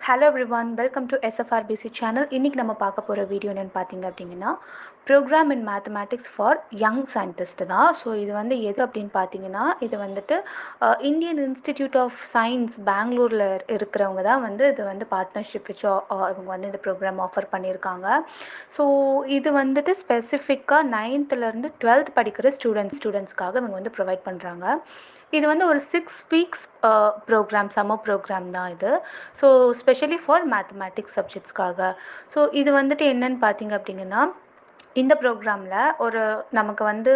Hello everyone, welcome to SFRBC channel. இன்றைக்கி நம்ம பார்க்க போகிற வீடியோ என்னென்னு பார்த்தீங்க அப்படிங்கன்னா, program in mathematics for young scientist தான். ஸோ இது வந்து எது அப்படின்னு பார்த்தீங்கன்னா, இது வந்துட்டு இந்தியன் இன்ஸ்டிடியூட் ஆஃப் சயின்ஸ் பெங்களூரில் இருக்கிறவங்க தான் வந்து இது வந்து பார்ட்னர்ஷிப் வச்சு இவங்க வந்து இந்த ப்ரோக்ராம் ஆஃபர் பண்ணியிருக்காங்க. ஸோ இது வந்துட்டு ஸ்பெசிஃபிக்காக 9th-லேருந்து 12th படிக்கிற ஸ்டூடெண்ட்ஸ்க்காக இவங்க வந்து ப்ரொவைட் பண்ணுறாங்க. இது வந்து ஒரு 6 வீக்ஸ் ப்ரோக்ராம், சம்மர் ப்ரோக்ராம் தான் இது. ஸோ ஸ்பெஷலி ஃபார் மேத்தமேட்டிக்ஸ் சப்ஜெக்ட்ஸ்க்காக. ஸோ இது வந்துட்டு என்னன்னு பார்த்தீங்க அப்படிங்கன்னா, இந்த ப்ரோக்ராமில் ஒரு நமக்கு வந்து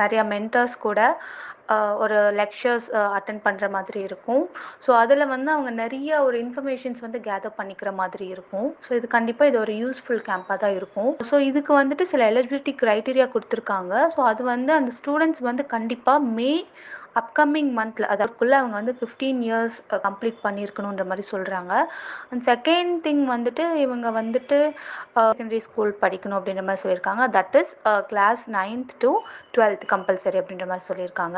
நிறையா மென்டர்ஸ் கூட ஒரு லெக்சர்ஸ் அட்டென்ட் பண்ணுற மாதிரி இருக்கும். ஸோ அதில் வந்து அவங்க நிறைய ஒரு இன்ஃபர்மேஷன்ஸ் வந்து கேதர் பண்ணிக்கிற மாதிரி இருக்கும். ஸோ இது கண்டிப்பாக இது ஒரு யூஸ்ஃபுல் கேம்பாக தான் இருக்கும். ஸோ இதுக்கு வந்துட்டு சில எலிஜிபிலிட்டி க்ரைட்டீரியா கொடுத்துருக்காங்க. ஸோ அது வந்து அந்த ஸ்டூடெண்ட்ஸ் வந்து கண்டிப்பாக அப்கமிங் மந்தில் அதற்குள்ளே அவங்க வந்து 15 இயர்ஸ் கம்ப்ளீட் பண்ணியிருக்கணுன்ற மாதிரி சொல்கிறாங்க. அண்ட் செகண்ட் திங் வந்துட்டு இவங்க வந்துட்டு செகண்டரி ஸ்கூல் படிக்கணும் அப்படின்ற மாதிரி சொல்லியிருக்காங்க. That is class 9th to 12th compulsory அப்படின்ற மாதிரி சொல்லியிருக்காங்க.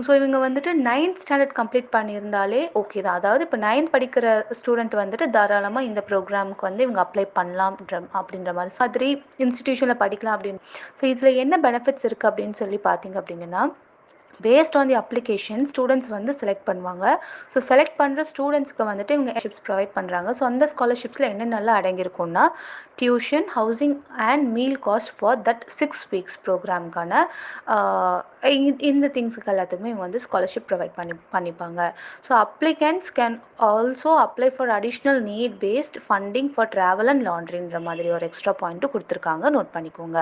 ஸோ இவங்க வந்துட்டு 9th ஸ்டாண்டர்ட் கம்ப்ளீட் பண்ணியிருந்தாலே ஓகே தான். அதாவது இப்போ 9th படிக்கிற ஸ்டூடெண்ட் வந்துட்டு தாராளமாக இந்த ப்ரோக்ராமுக்கு வந்து இவங்க அப்ளை பண்ணலாம் அப்படின்ற மாதிரி இன்ஸ்டிடியூஷனில் படிக்கலாம் அப்படின்னு. ஸோ இதில் என்ன பெனிஃபிட்ஸ் இருக்குது அப்படின்னு சொல்லி பார்த்தீங்க அப்படின்னா, based on the application students வந்து செலக்ட் பண்ணுவாங்க. ஸோ செலக்ட் பண்ணுற ஸ்டூடெண்ட்ஸ்க்கு வந்துட்டு இவங்க ஸ்காலர்ஷிப்ஸ் ப்ரொவைட் பண்ணுறாங்க. ஸோ அந்த ஸ்காலர்ஷிப்ஸில் என்னென்னலாம் அடங்கியிருக்கும்னா, tuition, housing and meal cost for that 6 weeks ப்ரோக்ராமுக்கான இந்த திங்ஸுக்கு எல்லாத்துக்குமே இவங்க வந்து ஸ்காலர்ஷிப் ப்ரொவைட் பண்ணிப்பாங்க. So applicants can also apply for additional need based funding for travel and லாண்ட்ரின்ற மாதிரி ஒரு எக்ஸ்ட்ரா பாயிண்ட்டு கொடுத்துருக்காங்க, நோட் பண்ணிக்கோங்க.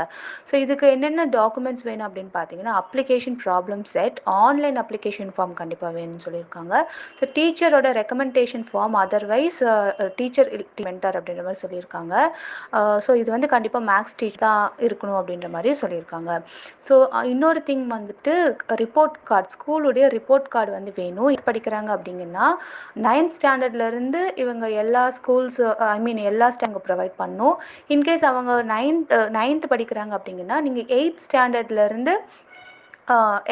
ஸோ இதுக்கு என்னென்ன டாக்குமெண்ட்ஸ் வேணும் அப்படின்னு பார்த்தீங்கன்னா, application problem set, online application form கண்டிப்பாக வேணும்னு சொல்லியிருக்காங்க. ஸோ டீச்சரோட recommendation form, otherwise teacher mentor அப்படின்ற மாதிரி சொல்லியிருக்காங்க. ஸோ இது வந்து கண்டிப்பாக மேக்ஸ் டீச்சர் தான் இருக்கணும் அப்படின்ற மாதிரி சொல்லியிருக்காங்க. ஸோ இன்னொரு திங் வந்துட்டு ரிப்போர்ட் கார்டு, ஸ்கூலுடைய ரிப்போர்ட் கார்டு வந்து வேணும். இது படிக்கிறாங்க அப்படிங்கன்னா 9th ஸ்டாண்டர்ட்லேருந்து இவங்க எல்லா ஸ்கூல்ஸ் எல்லா ஸ்டாங்க ப்ரொவைட் பண்ணும். இன்கேஸ் அவங்க 9th படிக்கிறாங்க அப்படிங்கன்னா, நீங்கள் 8th ஸ்டாண்டர்ட்லேருந்து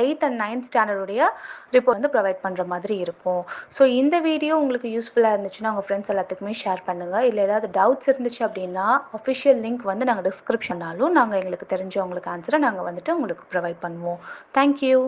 8th and 9th ஸ்டாண்டர்டுடைய ரிப்போர்ட் வந்து ப்ரொவைட் பண்ணுற மாதிரி இருக்கும். ஸோ இந்த வீடியோ உங்களுக்கு யூஸ்ஃபுல்லாக இருந்துச்சுன்னா உங்கள் ஃப்ரெண்ட்ஸ் எல்லாத்துக்குமே ஷேர் பண்ணுங்கள். இல்லை ஏதாவது டவுட்ஸ் இருந்துச்சு அப்படின்னா அஃபிஷியல் லிங்க் வந்து நாங்கள் டிஸ்கிரிப்ஷனாலும் நாங்கள் எங்களுக்கு தெரிஞ்சவங்களுக்கு ஆன்சரை நாங்கள் வந்துட்டு உங்களுக்கு ப்ரொவைட் பண்ணுவோம். தேங்க்யூ.